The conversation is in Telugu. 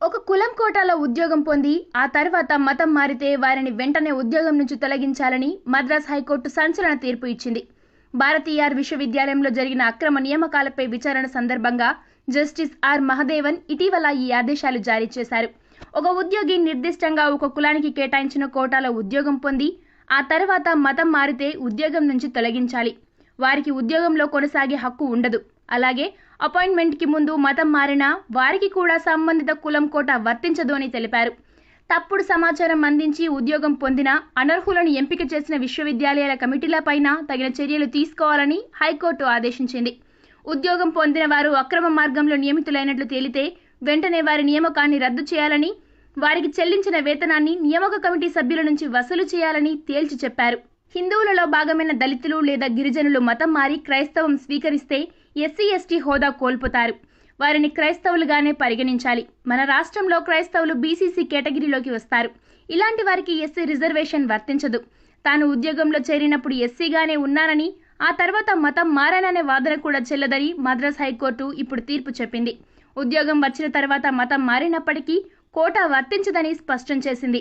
ఒక కులం కోటాలో ఉద్యోగం పొంది ఆ తర్వాత మతం మారితే వారిని వెంటనే ఉద్యోగం నుంచి తొలగించాలని మద్రాస్ హైకోర్టు సంచలన తీర్పు ఇచ్చింది. భారతీయార్ విశ్వవిద్యాలయంలో జరిగిన అక్రమ నియామకాలపై విచారణ సందర్భంగా జస్టిస్ ఆర్ మహదేవన్ ఇటీవల ఈ ఆదేశాలు జారీ చేశారు. ఒక ఉద్యోగి నిర్దిష్టంగా ఒక కులానికి కేటాయించిన కోటాలో ఉద్యోగం పొంది ఆ తర్వాత మతం మారితే ఉద్యోగం నుంచి తొలగించాలి. వారికి ఉద్యోగంలో కొనసాగే హక్కు ఉండదు. అలాగే అపాయింట్మెంట్కి ముందు మతం మారినా వారికి కూడా సంబంధిత కులం కోటా వర్తించదు అని తెలిపారు. తప్పుడు సమాచారం అందించి ఉద్యోగం పొందిన అనర్హులను ఎంపిక చేసిన విశ్వవిద్యాలయాల కమిటీలపైన తగిన చర్యలు తీసుకోవాలని హైకోర్టు ఆదేశించింది. ఉద్యోగం పొందిన వారు అక్రమ మార్గంలో నియమితులైనట్లు తేలితే వెంటనే వారి నియామకాన్ని రద్దు చేయాలని, వారికి చెల్లించిన వేతనాన్ని నియామక కమిటీ సభ్యుల నుంచి వసూలు చేయాలని తేల్చి చెప్పారు. హిందువులలో భాగమైన దళితులు లేదా గిరిజనులు మతం మారి క్రైస్తవం స్వీకరిస్తే ఎస్సీ ఎస్టీ హోదా కోల్పోతారు. వారిని క్రైస్తవులుగానే పరిగణించాలి. మన రాష్ట్రంలో క్రైస్తవులు బీసీసీ కేటగిరీలోకి వస్తారు. ఇలాంటి వారికి ఎస్సీ రిజర్వేషన్ వర్తించదు. తాను ఉద్యోగంలో చేరినప్పుడు ఎస్సీగానే ఉన్నానని, ఆ తర్వాత మతం మారాననే వాదన కూడా చెల్లదని మద్రాస్ హైకోర్టు ఇప్పుడు తీర్పు చెప్పింది. ఉద్యోగం వచ్చిన తర్వాత మతం మారినప్పటికీ కోటా వర్తించదని స్పష్టం చేసింది.